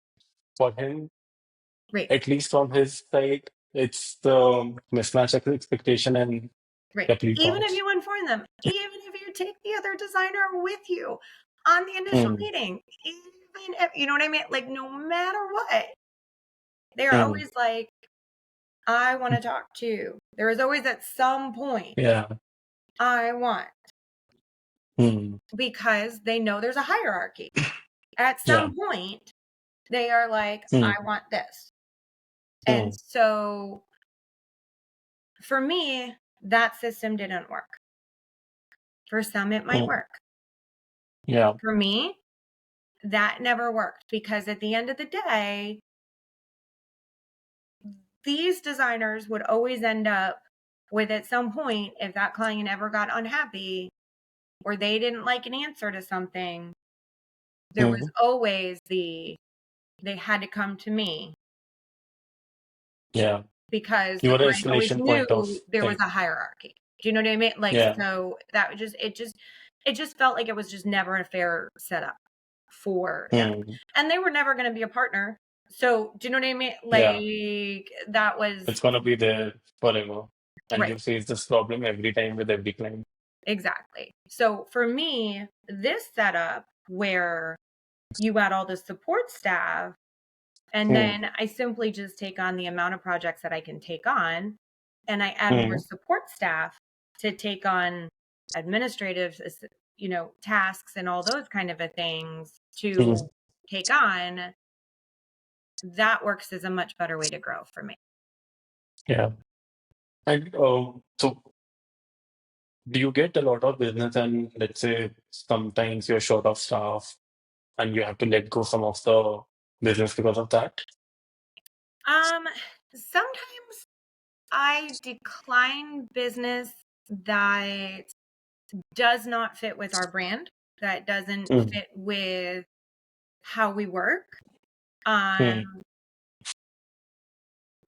For him, Right. at least on his side, it's the mismatch of expectation and Right. complete Even if loss. you inform them, even if you take the other designer with you on the initial Hmm. meeting, even if, you know what I mean? Like, no matter what, they're Hmm. always like, I want to talk to. There is always at some point, Yeah. I want, Hmm. because they know there's a hierarchy. At Yeah. some point, they are like, I Hmm. want this. And Hmm. so for me, that system didn't work. For some, it might Hmm. work. Yeah. For me, that never worked because at the end of the day, these designers would always end up with, at some point, if that client ever got unhappy or they didn't like an answer to something, there was Hmm. always they had to come to me Yeah. because You the are an client always escalation point of knew there was thing. a hierarchy. Do you know what I mean? Like, Yeah. so that would it just felt like it was just never a fair setup for them. Hmm. And they were never going to be a partner. So, do you know what I mean? Yeah. Like, that was It's gonna be there forever. And right. you face this problem every time with every client. Exactly. So, for me, this setup where you add all the support staff, and Hmm. then I simply just take on the amount of projects that I can take on, and I add more Hmm. support staff to take on administrative, tasks and all those kind of a things Hmm. to take on. That works as a much better way to grow for me. Yeah. And so do you get a lot of business and let's say sometimes you're short of staff and you have to let go some of the business because of that? Um, Sometimes I decline business that does not fit with our brand, that doesn't Mm. fit with how we work. Mm. Um,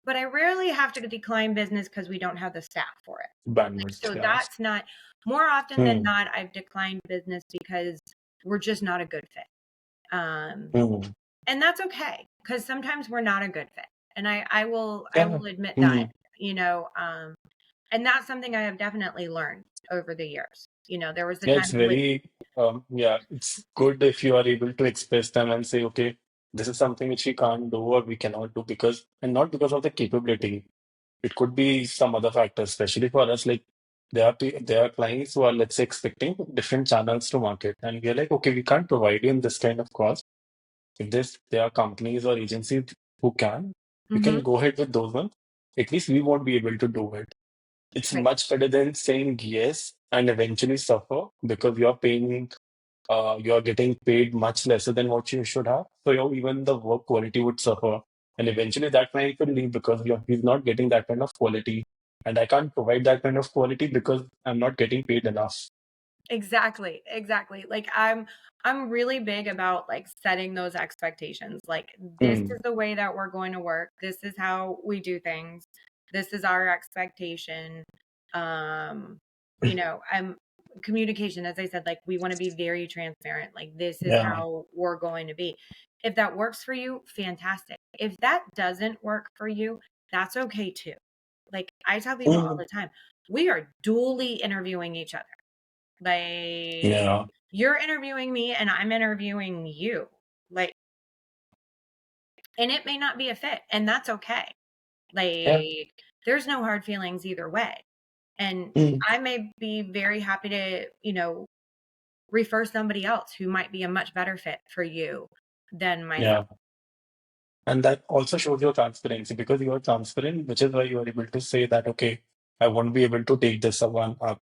but I rarely have to decline business because we don't have the staff for it. Like, Bandwidth, so yeah. that's not more often than Mm. not, I've declined business because we're just not a good fit. Mm. And that's okay because sometimes we're not a good fit. And I Yeah. will admit that, Mm. you know, and that's something I have definitely learned over the years. There was the Yeah, it's time like, very, yeah, it's good if you are able to express them and say, okay, this is something which we can't do or we cannot do because, and not because of the capability. It could be some other factors, especially for us. Like there are clients who are, let's say, expecting different channels to market, and we are like, okay, we can't provide you in this kind of cost. If there are companies or agencies who can, you can mhm, go ahead with those ones. At least we won't be able to do it. It's right, much better than saying yes and eventually suffer because you are getting paid much lesser than what you should have. So even the work quality would suffer. And eventually that client will leave because he's not getting that kind of quality. And I can't provide that kind of quality because I'm not getting paid enough. exactly, exactly. Like, I'm really big about like setting those expectations. Like, this is Mm. the way that we're going to work. This is how we do things. This is our expectation. Um, I'm communication, as I said, like, we want to be very transparent. Like, this is Yeah. how we're going to be. If that works for you, fantastic. If that doesn't work for you, that's okay too. Like, I tell people all Mm. the time, we are dually interviewing each other. Like, Yeah. you're interviewing me and I'm interviewing you. Like, and it may not be a fit, and that's okay. Yeah. Like, there's no hard feelings either way. And Mm. I may be very happy to, refer somebody else who might be a much better fit for you than myself. Yeah. And that also shows your transparency because you are transparent, which is why you are able to say that, okay, I won't be able to take this one up.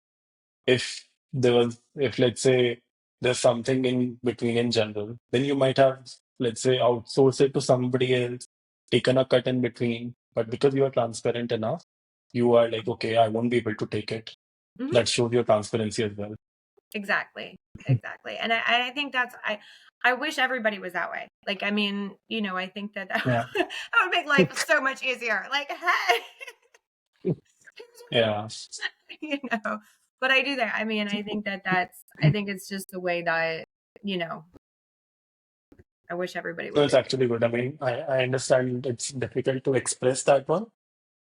If let's say there's something in between in general, then you might have, let's say, outsourced it to somebody else, taken a cut in between. But because you are transparent enough, you are like, okay, I won't be able to take it. Mhm. That shows your transparency as well. Exactly. Exactly. And I think I wish everybody was that way. Like, I mean, I think that Yeah. that would make life so much easier. Like, hey, Yeah. you know, but I do that. I mean, I think it's just the way that, you know, I wish everybody No, would it's be. actually good. I mean, I understand it's difficult to express that one.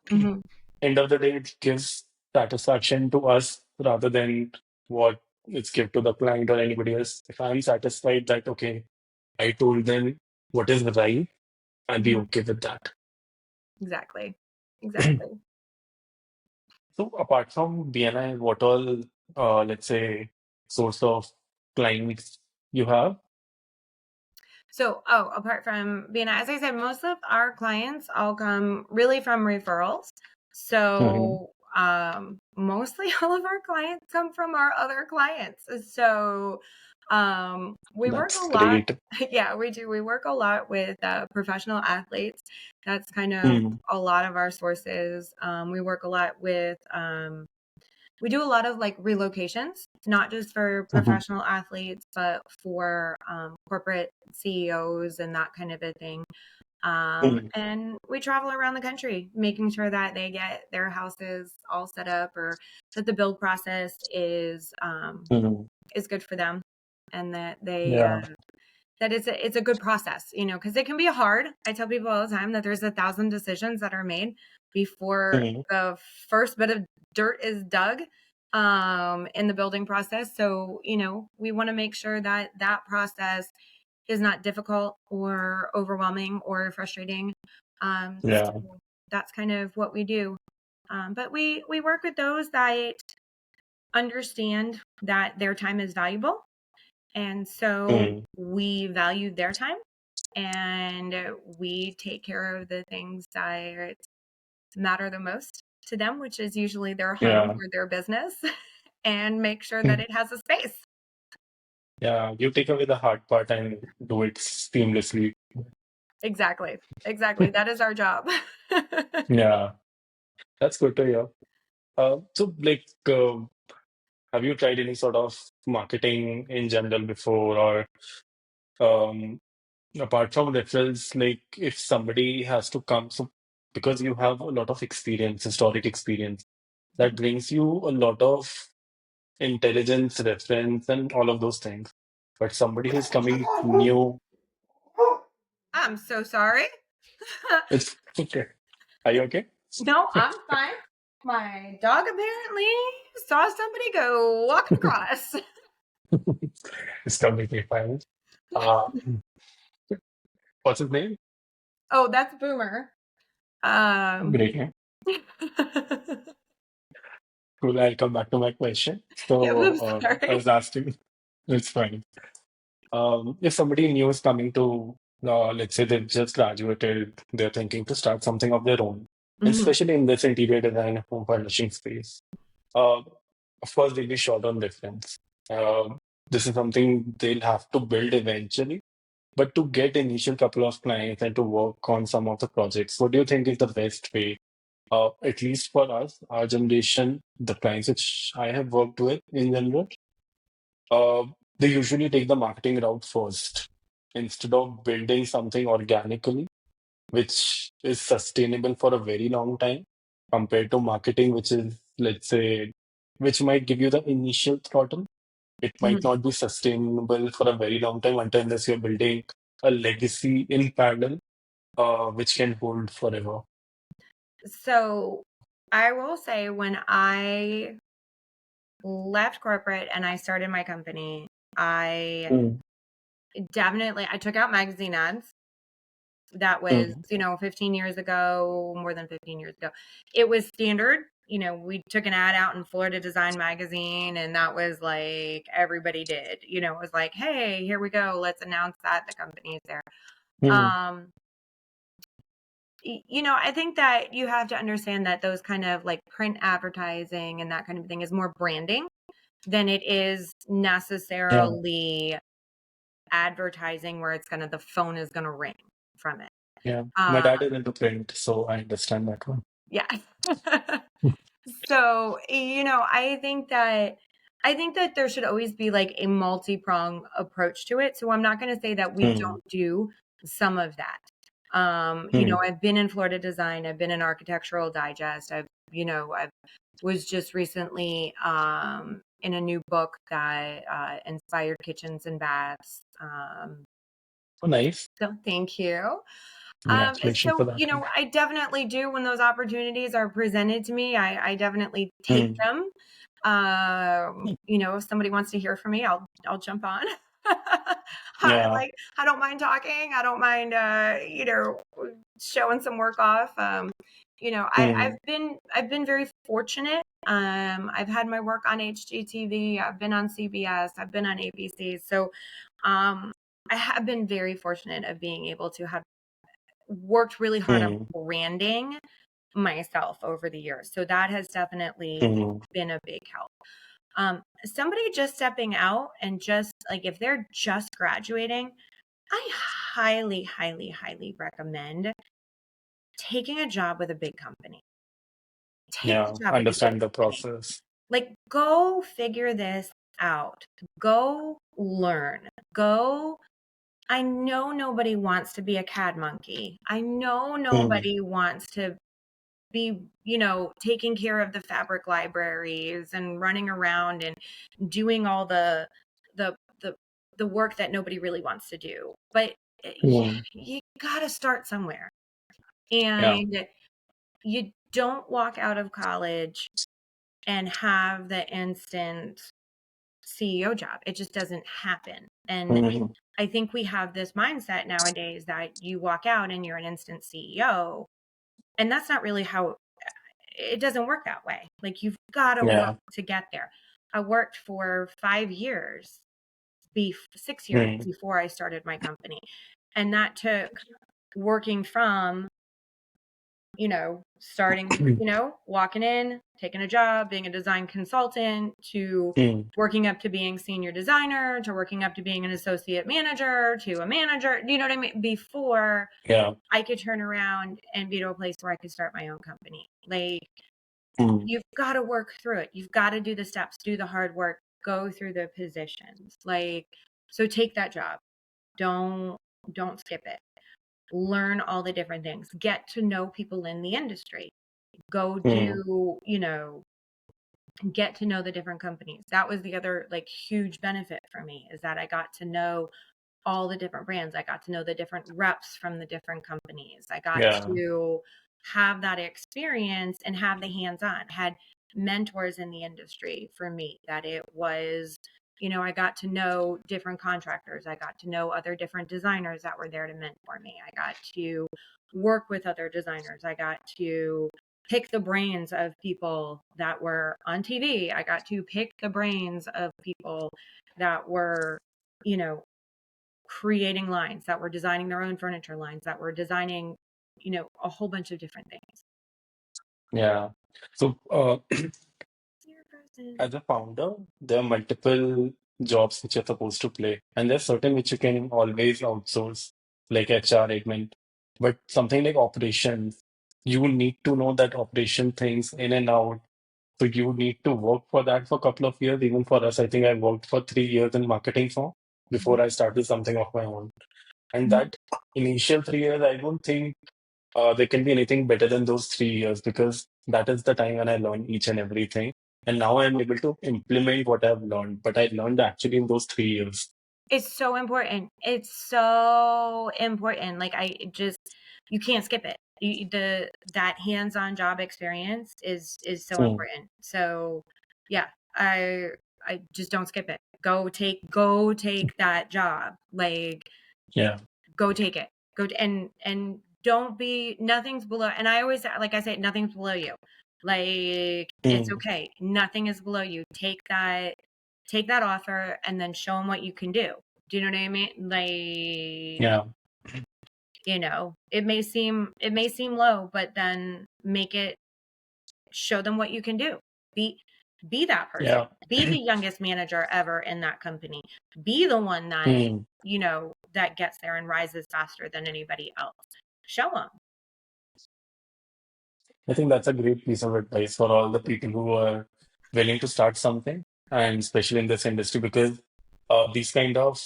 Mhm. End of the day, it gives satisfaction to us rather than what it's give to the client or anybody else. If I'm satisfied that, okay, I told them what is right, I'll be Mhm. okay with that. Exactly. Exactly. So apart from BNI, what all, let's say, source of clients you have? So, oh, apart from being, as I said, most of our clients all come really from referrals. Hmm. So, mostly all of our clients come from our other clients. So, We work a That's lot. great. Yeah, we do. We work a lot with professional athletes. That's kind of Mm, a lot of our sources. We work a lot with, we do a lot of like relocations, not just for mhm, professional athletes, but for corporate CEOs and that kind of a thing. mm, And we travel around the country, making sure that they get their houses all set up, or that the build process mm. is good for them, and that they Yeah. that it's a good process, because it can be hard. I tell people all the time that there's 1,000 decisions that are made before Mm, the first bit of dirt is dug in the building process. So, we want to make sure that that process is not difficult or overwhelming or frustrating. yeah. So that's kind of what we do. But we work with those that understand that their time is valuable, and so Mm, we value their time, and we take care of the things that matter the most to them, which is usually their home yeah. or their business, and make sure that it has a space. Yeah. You take away the hard part and do it seamlessly. Exactly. Exactly. That is our job. Yeah. That's good to hear. So, like, have you tried any sort of marketing in general before, or um, apart from referrals, like if somebody has to come, so because you have a lot of experience, historic experience, that brings you a lot of intelligence, reference, and all of those things. But somebody who's coming new, I'm so sorry. it's okay. Are you okay? No, I'm fine. My dog apparently saw somebody go walking across. It's completely fine. Uh, what's his name? Oh, that's Boomer. Um, Great name. Cool. I'll come back to my question. yeah, So I'm I sorry. was asking, it's fine. If somebody new is coming to, let's say they've just graduated, they're thinking to start something of their own, and Mhm. especially in this interior design home furnishing space, uh, of course, they'll be short on reference. This is something they'll have to build eventually. But to get initial couple of clients and to work on some of the projects, what do you think is the best way? At least for us, our generation, the clients which I have worked with in general, uh, they usually take the marketing route first instead of building something organically, which is sustainable for a very long time, compared to marketing, which is, let's say, which might give you the initial throttle. It might Mhm. not be sustainable for a very long time until unless you're building a legacy in parallel, which can hold forever. So I will say, when I left corporate and I started my company, I Mm, I took out magazine ads. That was, mm, 15 years ago, more than 15 years ago. It was standard. We took an ad out in Florida Design Magazine, and that was like everybody did. It was like, hey, here we go. Let's announce that the company's there. mm, Um, I think that you have to understand that those kind of like print advertising and that kind of thing is more branding than it is yeah, necessarily advertising where the phone is gonna ring from it. yeah. My Um, dad is into print, so I understand that one. yeah. So, I think that there should always be like a multi-prong approach to it. So I'm not going to say that we Mm, don't do some of that. mm. I've been in Florida Design, I've been in Architectural Digest, I've was just recently in a new book that inspired kitchens and baths. Oh, nice. So thank you. Congratulations for So, that one. I definitely do, when those opportunities are presented to me, I definitely take Mm, them. If somebody wants to hear from me, I'll jump on. yeah. I don't mind talking. I don't mind, showing some work off. Mm, I've been very fortunate. I've had my work on HGTV. I've been on CBS. I've been on ABC. So, um, I have been very fortunate of being able to have worked really hard on mm, branding myself over the years. So that has definitely mm, been a big help. Somebody just stepping out and just like if they're just graduating, I highly, highly, highly recommend taking a job with a big company. Take the Yeah, job with a big understand the company. process. Like, go figure this out. Go learn. Go. I know nobody wants to be a CAD monkey. I know Mm, nobody wants to be, taking care of the fabric libraries and running around and doing all the the the work that nobody really wants to do. But mm, you got to start somewhere. yeah. And you don't walk out of college and have the instant CEO job. It just doesn't happen. And Mm, I think we have this mindset nowadays that you walk out and you're an instant CEO. And that's not really how it doesn't work that way. Like you've got to work yeah. to get there. I worked for 5 years, 6 years Mm, before I started my company. And that took working from starting, walking in, taking a job, being a design consultant, to mm, working up to being senior designer, to working up to being an associate manager, to a manager, you know what I mean? Before yeah. I could turn around and be to a place where I could start my own company. Like, Mm, you've got to work through it. You've got to do the steps, do the hard work, go through the positions. Like, so take that job. Don't don't skip it. Learn all the different things. Get to know people in the industry. Go mm, do, get to know the different companies. That was the other like huge benefit for me, is that I got to know all the different brands. I got to know the different reps from the different companies. I got yeah. to have that experience and have the hands-on. Had mentors in the industry for me, that it was, I got to know different contractors. I got to know other different designers that were there to mentor me. I got to work with other designers. I got to pick the brains of people that were on TV. I got to pick the brains of people that were, you know, creating lines, that were designing their own furniture lines, that were designing, a whole bunch of different things. Yeah. So, Zero person. as a founder, there are multiple jobs which you're supposed to play, and there's certain which you can always outsource, like HR, admin. But something like operations, you need to know that operation things in and out. So you need to work for that for a couple of years. Even for us, I think I worked for 3 years in marketing firm before I started something of my own. And Mhm. that initial 3 years, I don't think there can be anything better than those 3 years, because that is the time when I learned each and everything. And now I'm able to implement what I've learned, but I learned actually in those 3 years. It's so important. It's so important. Like you can't skip it. That hands-on job experience is so Hmm. important. So yeah, I just don't skip it. Go take that job. Like, Yeah. go take it. And don't be, nothing's below. And I always, like I say, nothing's below you. Like, it's Hmm. okay. Nothing is below you. Take that offer and then show them what you can do. Do you know what I mean? Like, Yeah. it may seem low, but then show them what you can do. Be that person. Yeah. Be the youngest manager ever in that company. Be the one that, Hmm. that gets there and rises faster than anybody else. Show them. I think that's a great piece of advice for all the people who are willing to start something, and especially in this industry, because these kind of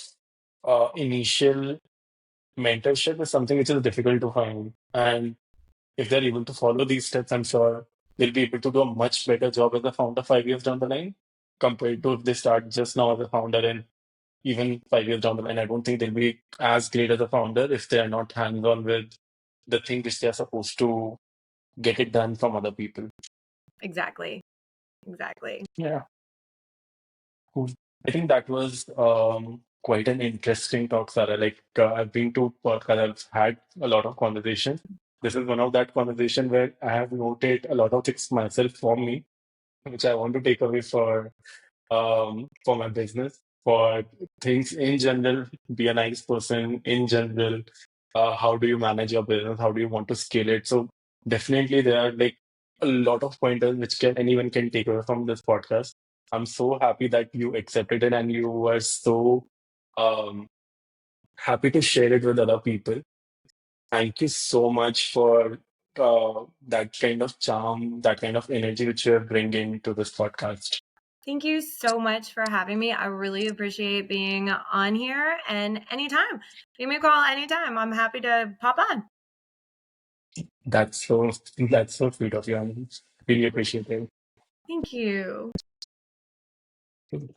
initial mentorship is something which is difficult to find. And if they're able to follow these steps, I'm sure they'll be able to do a much better job as a founder 5 years down the line compared to if they start just now as a founder. And even 5 years down the line, I don't think they'll be as great as a founder if they are not hands on with the thing which they are supposed to get it done from other people. Exactly. Exactly. Yeah, cool. I think that was quite an interesting talk, Sarah. Like, I've been to podcasts, I've had a lot of conversations. This is one of that conversation where I have noted a lot of things myself for me, which I want to take away for my business, for things in general, be a nice person in general. How do you manage your business? How do you want to scale it? So definitely there are like a lot of pointers which can anyone can take away from this podcast. I'm so happy that you accepted it and you were so um, happy to share it with other people. Thank you so much for that kind of charm, that kind of energy which you're bringing to this podcast. Thank you so much for having me. I really appreciate being on here. And anytime, give me a call anytime. I'm happy to pop on. That's so that's so sweet of you. I really appreciate it. Thank you.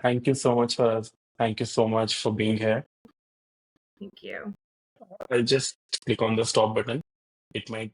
Thank you so much for us. Thank you so much for being here. Thank you. I'll just click on the stop button. It might